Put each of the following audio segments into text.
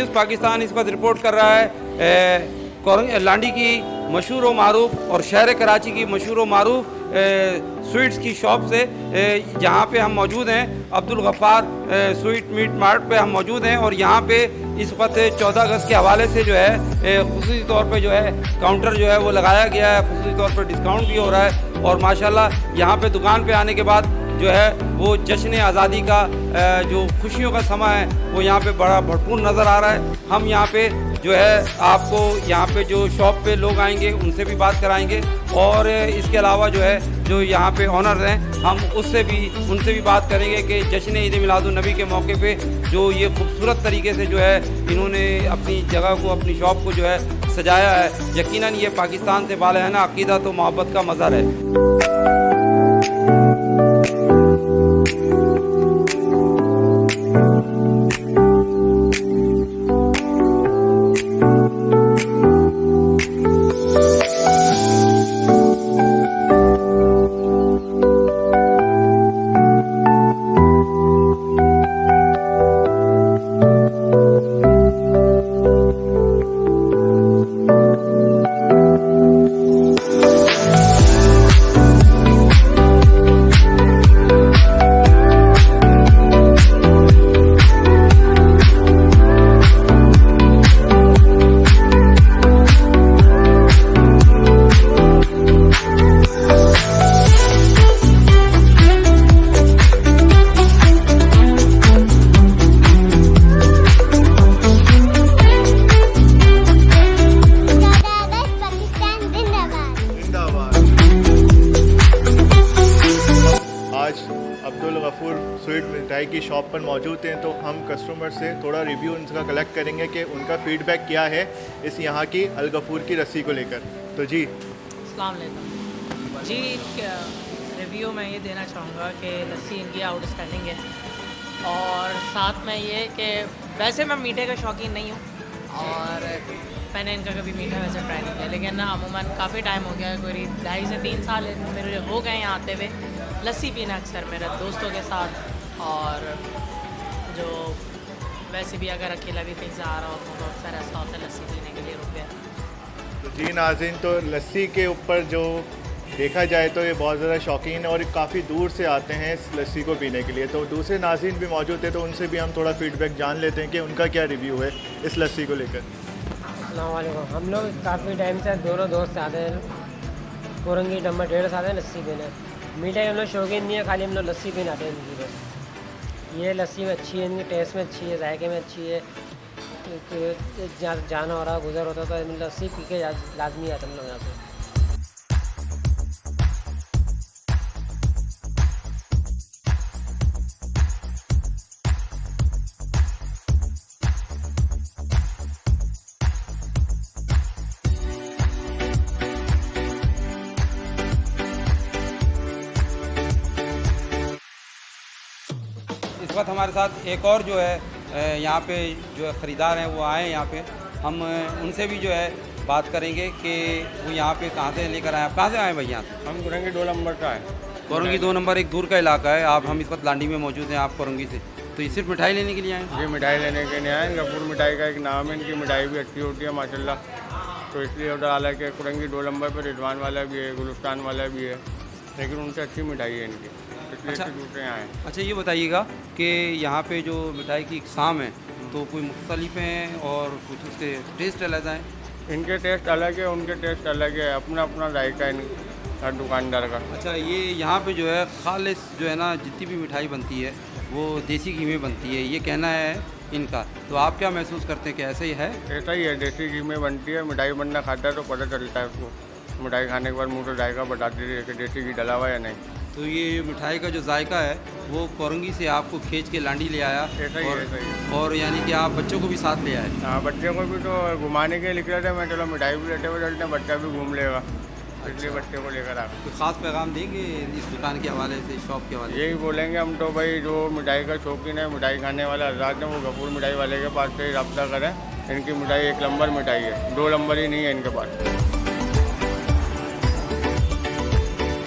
News Pakistan इस वक्त report कर रहा है लांडी की मशहूर व मारूफ और शहर कराची की मशहूर व मारूफ स्वीट्स की शॉप से, जहाँ पे हम मौजूद हैं Abdul Ghaffar sweet meat mart पे हम मौजूद हैं। और यहाँ पे इस वक्त 14 अगस्त के हवाले से जो है खुसूसी तौर पे जो है काउंटर जो है वो लगाया गया है, खुसूसी तौर पर डिस्काउंट भी हो रहा है। और माशाल्लाह यहाँ पे दुकान पे आने के बाद जो है वो जश्न आज़ादी का जो खुशियों का समय है वो यहाँ पे बड़ा भरपूर नज़र आ रहा है। हम यहाँ पे जो है आपको यहाँ पे जो शॉप पे लोग आएंगे उनसे भी बात कराएंगे, और इसके अलावा जो है जो यहाँ पे ऑनर हैं हम उनसे भी बात करेंगे कि जश्न ईद मिलादुन नबी के मौके पे जो ये खूबसूरत तरीके से जो है इन्होंने अपनी जगह को, अपनी शॉप को जो है सजाया है। यकीनन ये पाकिस्तान से बाला है ना अक़ीदा तो मोहब्बत का मज़हर है। अब्दुल गफ़ूर स्वीट मिठाई की शॉप पर मौजूद हैं, तो हम कस्टमर से थोड़ा रिव्यू उनका कलेक्ट करेंगे कि उनका फ़ीडबैक क्या है इस यहाँ की अल गफ़ूर की रस्सी को लेकर। तो जी अस्सलाम वालेकुम जी, रिव्यू मैं ये देना चाहूँगा कि लस्सी इनकी आउटस्टैंडिंग है, और साथ में ये कि वैसे मैं मीठे का शौकीन नहीं हूँ और मैंने इनका कभी मीठा वैसे ट्राई नहीं किया, लेकिन अमूमन काफ़ी टाइम हो गया है, कोई 2.5 से 3 साल मेरे हो गए यहाँ आते हुए लस्सी पीना अक्सर मेरे दोस्तों के साथ, और जो वैसे भी अगर अकेला भी कहीं से आ रहा हो तो अक्सर ऐसा होता है लस्सी पीने के लिए रुक गया। तो जी नाज़रीन, तो लस्सी के ऊपर जो देखा जाए तो ये बहुत ज़्यादा शौकीन है और काफ़ी दूर से आते हैं इस लस्सी को पीने के लिए। तो दूसरे नाज़रीन भी मौजूद थे, तो उनसे भी हम थोड़ा फ़ीडबैक जान लेते हैं कि उनका क्या रिव्यू है इस लस्सी को लेकर। अस्सलाम वालेकुम। हम लोग काफ़ी टाइम से दोनों दोस्त आते हैं, कोरंगी नंबर 1.5 से आते हैं लस्सी पीने। मीठा हम लोग शौकीन नहीं है, खाली हम लोग लस्सी पीने आते हैं इनकी बस। ये लस्सी में अच्छी है, इनकी टेस्ट में अच्छी है, जायके में अच्छी है। जहाँ जाना हो रहा गुजर होता तो लस्सी पी के लाजमी आते हम लोग यहाँ से। इस वक्त हमारे साथ एक और जो है यहाँ पे जो ख़रीदार हैं वो आए यहाँ पे, हम उनसे भी जो है बात करेंगे कि वो यहाँ पे कहाँ से लेकर आए। आप कहाँ से आए भाई? यहाँ से हम कोरंगी 2 नंबर का है। कोरंगी 2 नंबर एक दूर का इलाका है। आप हम इस वक्त लांडी में मौजूद हैं, आप कोरंगी से, तो ये सिर्फ मिठाई लेने के लिए आए? ये मिठाई लेने के लिए आए। गफूर मिठाई का एक नाम है, इनकी मिठाई भी अच्छी होती है माशाल्लाह, तो इसलिए ऑर्डर डाला कि कोरंगी 2 नंबर पर रिजवान वाला भी है, गुलिस्तान वाला भी है, लेकिन उनसे अच्छी मिठाई है इनकी, इसलिए दूसरे यहाँ आए। अच्छा, ये बताइएगा कि यहाँ पे जो मिठाई की इकसाम है तो कोई मुख्तलिफ हैं और कुछ उसके टेस्ट अलग हैं? इनके टेस्ट अलग है, उनके टेस्ट अलग है, अपना अपना जायका है हर दुकानदार का। अच्छा, ये यहाँ पे जो है खालिस जो है ना जितनी भी मिठाई बनती है वो देसी घी में बनती है, ये कहना है इनका। तो आप क्या महसूस करते हैं कि ऐसा ही है? ऐसा ही है, देसी घी में बनती है। मिठाई बनना खाता है तो पता चलता है उसको, मिठाई खाने के बाद मुँह तो जायका बताती है कि देसी घी डला हुआ या नहीं। तो ये मिठाई का जो जायका है वो कोरंगी से आपको खींच के लांडी ले आया, ऐसा ही है। और यानी कि आप बच्चों को भी साथ ले आए? हाँ, बच्चे को भी तो घुमाने के लिए निकले थे, मैं चलो मिठाई भी लेते हुए चलते हैं, बच्चा भी घूम लेगा, इसलिए बच्चे को लेकर आ। तो ख़ास पैगाम देंगे इस दुकान के हवाले से, शॉप के हवाले से? यही बोलेंगे हम तो भाई, जो मिठाई का शौकीन है, मिठाई खाने वाला हज़रात है, वो गफूर मिठाई वाले के पास से रब्ता करें। इनकी मिठाई 1 नंबर मिठाई है, 2 नंबर ही नहीं है इनके पास।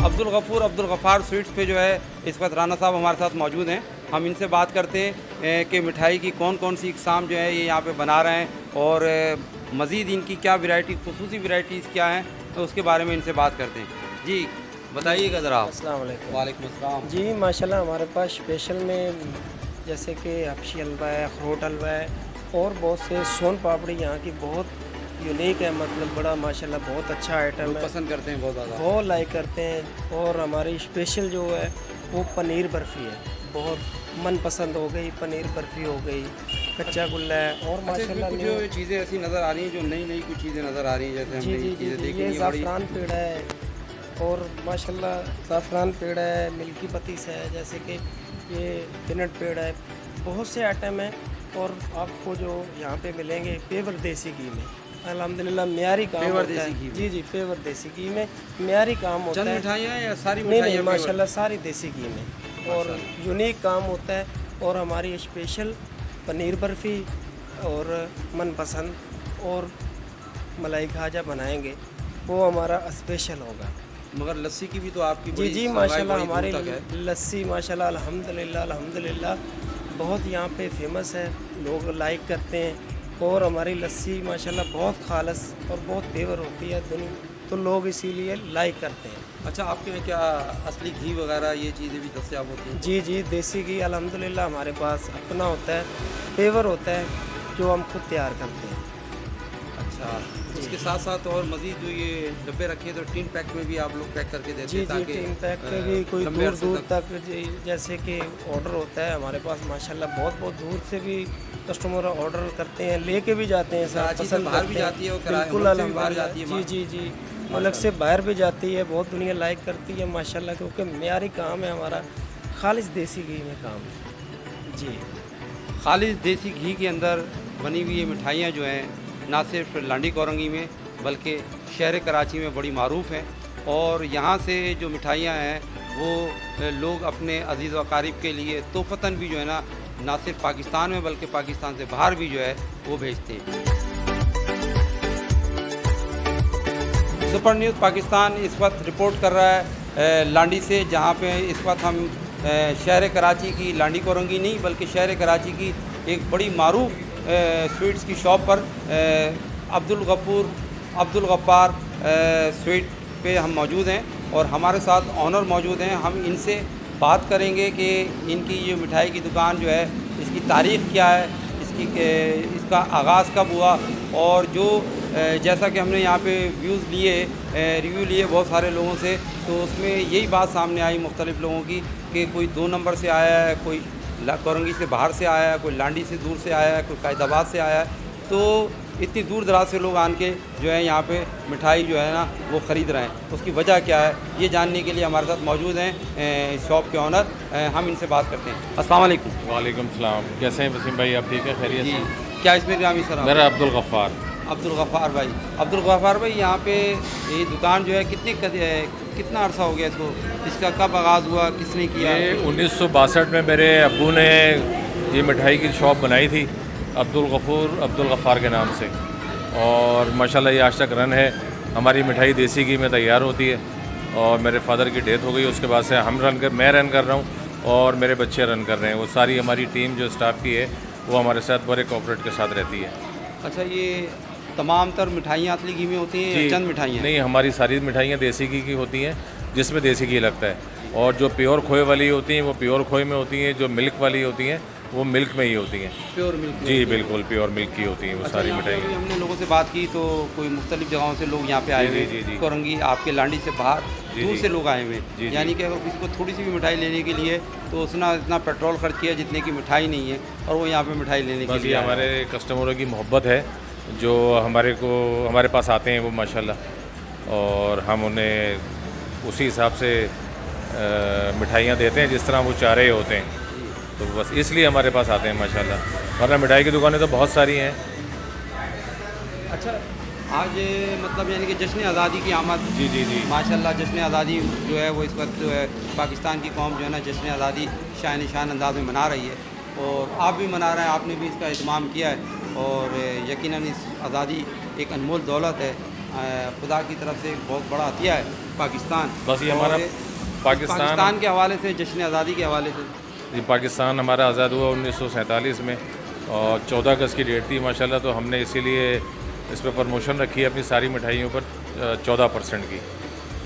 अब्दुल गफ़ार स्वीट्स पे जो है इस वक्त राना साहब हमारे साथ मौजूद हैं। हम इनसे बात करते हैं कि मिठाई की कौन कौन सी इकसाम जो है ये यहाँ पे बना रहे हैं और मज़ीद इनकी क्या वैरायटी खुसूसी वैराइटीज़ क्या हैं तो उसके बारे में इनसे बात करते हैं। जी बताइएगा ज़रा आप। अस्सलाम वालेकुम। वालेकुम अस्सलाम। जी माशाल्लाह हमारे पास स्पेशल में जैसे कि हबशी हलवा है, अखरोट हलवा है और बहुत से सोन पापड़ी यहाँ की बहुत यूनिक है, मतलब बड़ा माशाल्लाह बहुत अच्छा आइटम लोग है, पसंद करते हैं बहुत ज़्यादा। बहुत लाइक करते हैं। और हमारी स्पेशल जो है वो पनीर बर्फ़ी है, बहुत मनपसंद हो गई। पनीर बर्फ़ी हो गई, कच्चा गुल्ला है और अच्छा, इसमें माशाल्लाह कुछ चीज़ें ऐसी नज़र आ रही हैं जो नई नई कुछ चीज़ें नज़र आ रही हैं, जैसे जी हमने जी ये जी चीज़ें जी देखी ये हैं बड़ी। ज़ाफ़रान पेड़ा है और माशाल्लाह ज़ाफ़रान पेड़ा है, मिल्की पतीस है, जैसे कि ये पीनट पेड़ा है, बहुत से आइटम हैं। और आपको जो यहाँ पे मिलेंगे पेवर देसी घी में अल्हम्दुलिल्लाह म्यारी काम पेवर होता देसी घी है। में। जी जी पेवर देसी घी में म्यारी काम होता चंद है। मिठाइयाँ हैं या सारी नहीं नहीं मिठाइयाँ पेवर? माशाल्लाह सारी देसी घी में और यूनिक काम होता है। और हमारी स्पेशल पनीर बर्फ़ी और मनपसंद और मलाई खाजा बनाएंगे, वो हमारा स्पेशल होगा। मगर लस्सी की भी तो आपकी जी बड़ी जी सवाई माशाल्लाह बड़ी दूर हमारी तक है। लस्सी माशाल्लाह अल्हम्दुलिल्लाह अल्हम्दुलिल्लाह बहुत यहाँ पे फेमस है, लोग लाइक करते हैं। और हमारी लस्सी माशाल्लाह बहुत खालस और बहुत पेवर होती है तो लोग इसीलिए लाइक करते हैं। अच्छा, आपके यहाँ क्या असली घी वगैरह ये चीज़ें भी दस्तयाब होती हैं? जी जी देसी घी अल्हम्दुलिल्लाह हमारे पास अपना होता है, पेवर होता है जो हम खुद तैयार करते हैं। अच्छा, इसके साथ साथ और मज़ीद जो ये डब्बे रखे हैं तो टिन पैक में भी आप लोग पैक करके देते जी हैं जी ताकि टीम पैक पे भी कोई लंबे दूर अरसे दूर तक जैसे कि ऑर्डर होता है हमारे पास माशाल्लाह बहुत बहुत दूर से भी कस्टमर ऑर्डर करते हैं, लेके भी जाते हैं, सब कराची से पसंद बाहर भी करते हैं। जाती है और किराए बिल्कुल मुल्क से भी बाहर अल्हम्दुलिल्लाह। जाती है जी जी जी मुल्क से बाहर भी जाती है, बहुत दुनिया लाइक करती है माशाल्लाह, क्योंकि म्यारी काम है हमारा, खालिश देसी घी में काम है। जी खालिश देसी घी के अंदर बनी हुई ये मिठाइयाँ जो हैं ना सिर्फ लांडी कोरंगी में बल्कि शहर कराची में बड़ी मारूफ़ हैं। और यहाँ से जो मिठाइयाँ हैं वो लोग अपने अजीज़ व अकारीब के लिए तोहफ़तन भी जो है ना सिर्फ पाकिस्तान में बल्कि पाकिस्तान से बाहर भी जो है वो भेजते हैं। सुपर न्यूज़ पाकिस्तान इस वक्त रिपोर्ट कर रहा है लांडी से, जहाँ पे इस वक्त हम शहर कराची की लांडी कोरंगी नहीं बल्कि शहर कराची की एक बड़ी मारूफ़ स्वीट्स की शॉप पर अब्दुल गफ़ार स्वीट पे हम मौजूद हैं और हमारे साथ ऑनर मौजूद हैं। हम इनसे बात करेंगे कि इनकी ये मिठाई की दुकान जो है इसकी तारीख़ क्या है, इसका आगाज़ कब हुआ और जो जैसा कि हमने यहाँ पे रिव्यू लिए बहुत सारे लोगों से, तो उसमें यही बात सामने आई मुख्तलिफ़ लोगों की कि कोई 2 नंबर से आया है, कोई कोरंगी से बाहर से आया है, कोई लांडी से दूर से आया है, कोई कायदाबाद से आया है। तो इतनी दूर दराज से लोग आन के जो है यहाँ पे मिठाई जो है ना वो ख़रीद रहे हैं, उसकी वजह क्या है ये जानने के लिए हमारे साथ मौजूद हैं शॉप के ऑनर। हम इनसे बात करते हैं। अस्सलाम वालेकुम। वालेकुम सलाम, कैसे हैं वसीम भाई, आप ठीक हैं, खैरियत जी, से? क्या इसमें ग्रामी सर? मेरा अब्दुल गफ़ार। अब्दुल गफ़ार भाई यहाँ पे ये दुकान जो है कितना अरसा हो गया इसको, इसका कब आगाज़ हुआ, किसने किया? ये 1962 में मेरे अब्बू ने ये मिठाई की शॉप बनाई थी अब्दुल गफ़ार के नाम से, और माशाल्लाह ये आज तक रन है। हमारी मिठाई देसी घी में तैयार होती है और मेरे फादर की डेथ हो गई, उसके बाद से मैं रन कर रहा हूँ और मेरे बच्चे रन कर रहे हैं। वो सारी हमारी टीम जो स्टाफ की है वो हमारे साथ बड़े कोऑपरेट के साथ रहती है। अच्छा, ये तमाम तर मिठाइयाँ असली घी में होती हैं या चंद मिठाइयाँ? नहीं, हमारी सारी मिठाइयाँ देसी घी की होती हैं, जिसमें देसी घी लगता है, और जो प्योर खोए वाली होती हैं वो प्योर खोए में होती हैं, जो मिल्क वाली होती हैं वो मिल्क में ही होती हैं। Pure milk? जी बिल्कुल प्योर मिल्क की होती हैं वो सारी मिठाइयाँ। हमने लोगों से बात की तो कोई मुख्तलिफ जगहों से लोग यहाँ पे आए हुए हैं, कोरंगी आपके लांडी से बाहर दूर से लोग आए हुए हैं, यानी कि अगर किसी को थोड़ी सी भी मिठाई लेने के लिए तो उसने इतना पेट्रोल खर्च किया जितने की मिठाई नहीं है और वो यहाँ पे मिठाई लेने के लिए। हमारे कस्टमरों की मोहब्बत है जो हमारे पास आते हैं वो माशाल्लाह, और हम उन्हें उसी हिसाब से मिठाइयाँ देते हैं जिस तरह वो चाह रहे होते हैं, तो बस इसलिए हमारे पास आते हैं माशाल्लाह, वरना मिठाई की दुकानें तो बहुत सारी हैं। अच्छा, आज मतलब यानी कि जश्न आज़ादी की आमद। जी जी जी माशाल्लाह, जश्न आज़ादी जो है वो इस वक्त पाकिस्तान की कौम जो है ना जश्न आज़ादी शान निशान अंदाज में मना रही है और आप भी मना रहे हैं, आपने भी इसका एहतमाम किया है और यकीनन इस आज़ादी एक अनमोल दौलत है, खुदा की तरफ से एक बहुत बड़ा अतिया है पाकिस्तान। बस ये हमारा पाकिस्तान के हवाले से, जश्न आज़ादी के हवाले से ये पाकिस्तान हमारा आज़ाद हुआ 1947 में और 14 अगस्त की डेट थी माशाल्लाह, तो हमने इसीलिए इस पर प्रमोशन रखी है अपनी सारी मिठाइयों पर 14% की,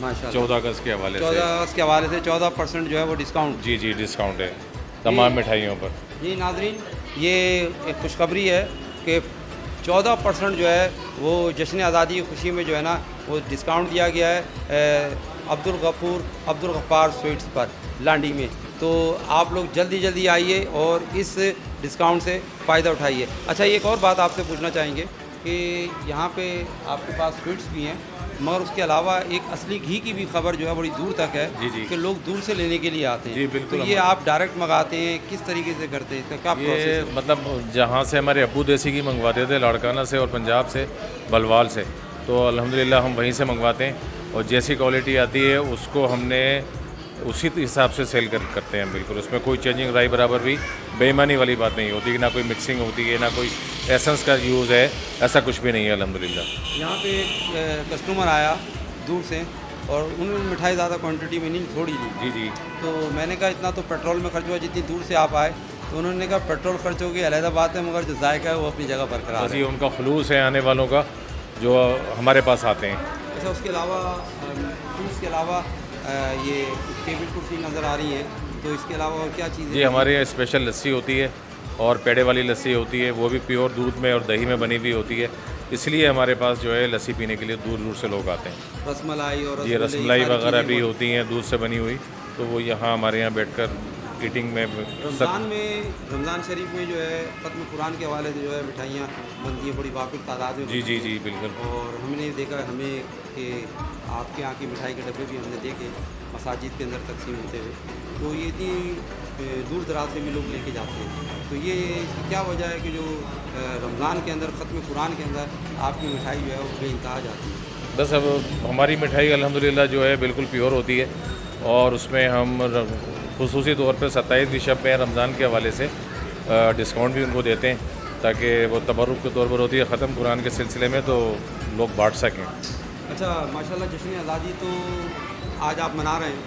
माशाल्लाह 14 अगस्त के हवाले से। 14 अगस्त के हवाले से 14% जो है वो डिस्काउंट। जी जी, डिस्काउंट है तमाम मिठाइयों पर। जी नाजरीन, ये एक खुशखबरी है कि 14% जो है वो जश्न आज़ादी की खुशी में जो है ना वो डिस्काउंट दिया गया है अब्दुल गफ़ार स्वीट्स पर लांडी में। तो आप लोग जल्दी आइए और इस डिस्काउंट से फ़ायदा उठाइए। अच्छा, एक और बात आपसे पूछना चाहेंगे कि यहाँ पे आपके पास स्वीट्स भी हैं, मगर उसके अलावा एक असली घी की भी खबर जो है बड़ी दूर तक है जी जी। कि लोग दूर से लेने के लिए आते हैं। जी, बिल्कुल। तो ये आप डायरेक्ट मंगाते हैं, किस तरीके से करते हैं, इसका क्या ये प्रोसेस है? मतलब जहाँ से हमारे अब्बू देसी की मंगवाते थे, लाड़काना से और पंजाब से, बलवाल से, तो अल्हम्दुलिल्लाह हम वहीं से मंगवाते हैं और जैसी क्वालिटी आती है उसको हमने उसी हिसाब से सेल करते हैं बिल्कुल। उसमें कोई चेंजिंग राई बराबर भी बेईमानी वाली बात नहीं होती, ना कोई मिक्सिंग होती है, ना कोई एसेंस का यूज़ है, ऐसा कुछ भी नहीं है अल्हम्दुलिल्लाह। यहाँ पे एक कस्टमर आया दूर से और उन्होंने मिठाई ज़्यादा क्वांटिटी में नहीं, थोड़ी ली। जी जी। तो मैंने कहा इतना तो पेट्रोल में खर्च हुआ, जितनी दूर से आप आए। तो उन्होंने कहा पेट्रोल खर्च हो गया अलहदा बात है, मगर जो जायका है वो अपनी जगह बरकरार बस है। ये उनका खलूस है आने वालों का जो हमारे पास आते हैं। अच्छा, उसके अलावा फ्रूट्स के अलावा ये टेबल कुर्सी नज़र आ रही है, तो इसके अलावा और क्या चीज़ें? जी, हमारे यहाँ स्पेशल लस्सी होती है और पेड़े वाली लस्सी होती है, वो भी प्योर दूध में और दही में बनी हुई होती है, इसलिए हमारे पास जो है लस्सी पीने के लिए दूर दूर से लोग आते हैं। रसमलाई और ये रसमलाई वगैरह भी होती हैं दूध से बनी हुई, तो वो यहाँ हमारे यहाँ बैठकर ईटिंग में रमज़ान शरीफ में जो है ख़त्म कुरान के हवाले से जो है मिठाइयाँ बनती हैं बड़ी वाक़िफ़ तादाद में। जी जी जी, बिल्कुल। और हमने देखा हमें कि आपके यहाँ की मिठाई के डब्बे भी हमने देखे मसाजिद के अंदर तकसीम होते हुए, तो ये इतनी दूर दराज से भी लोग लेके जाते हैं। तो ये इसकी क्या वजह है कि जो रमज़ान के अंदर ख़त्म कुरान के अंदर आपकी मिठाई जो है वो बेइंतहा जाती है? बस अब हमारी मिठाई अल्हम्दुलिल्लाह जो है बिल्कुल प्योर होती है और उसमें हम खुसूसी तौर पर 27वीं शब में रमज़ान के हवाले से डिस्काउंट भी उनको देते हैं ताकि वो तबरुक के तौर पर होती है ख़त्म कुरान के सिलसिले में, तो लोग बांट सकें। अच्छा, माशाल्लाह जश्न आज़ादी तो आज आप मना रहे हैं,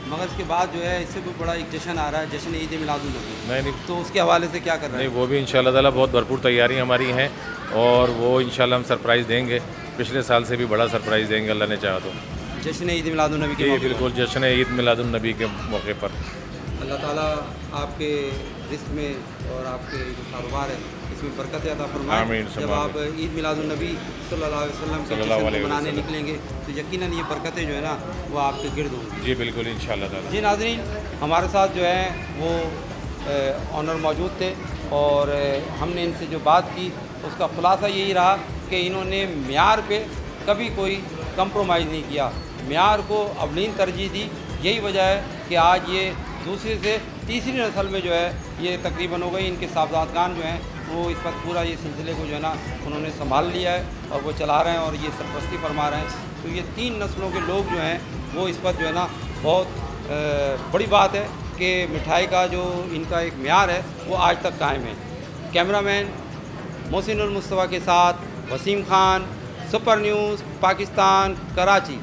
मगर इसके बाद जो है इससे कोई बड़ा एक जश्न आ रहा है, जश्न ईद मिलादुन्नबी। नहीं, तो उसके हवाले से क्या कर रहे हैं? नहीं, वो भी इंशाअल्लाह ताला बहुत भरपूर तैयारी हमारी हैं और वो इंशाअल्लाह हम सरप्राइज़ देंगे, पिछले साल से भी बड़ा सरप्राइज़ देंगे अल्लाह ने चाहा तो। जश्न ईद मिलादुन्नबी के जी मौके पर। बिल्कुल, जश्न ईद मिलादुन्नबी के मौके पर अल्लाह ताला आपके रिस्क में और आपके जो कारोबार है इसमें बरकत अता फरमाए। आमीन, जब आप ईद मिलादुन्नबी सल्लल्लाहु अलैहि वसल्लम के जश्न को मनाने निकलेंगे तो यकीनन ये बरकतें जो है ना वो आपके गिर्द होंगी। जी बिल्कुल, इंशाअल्लाह ताला। जी नाज़रीन, हमारे साथ जो है वो ऑनर मौजूद थे और हमने इनसे जो बात की उसका ख़ुलासा यही रहा कि इन्होंने म्यार पे कभी कोई कंप्रोमाइज़ नहीं किया, म्यार को अवलीन तरजीह दी। यही वजह है कि आज ये दूसरी से तीसरी नस्ल में जो है ये तकरीबन हो गई। इनके साहबजादगान जो हैं वो इस वक्त पूरा ये सिलसिले को जो है ना उन्होंने संभाल लिया है और वो चला रहे हैं और ये सरपरस्ती फरमा रहे हैं। तो ये 3 नस्लों के लोग जो हैं वो इस वक्त जो है ना बहुत बड़ी बात है कि मिठाई का जो इनका एक म्यार है वो आज तक कायम है। कैमरामैन मोहसिनुल मुस्तफ़ा के साथ वसीम खान, सुपर न्यूज़ पाकिस्तान, कराची।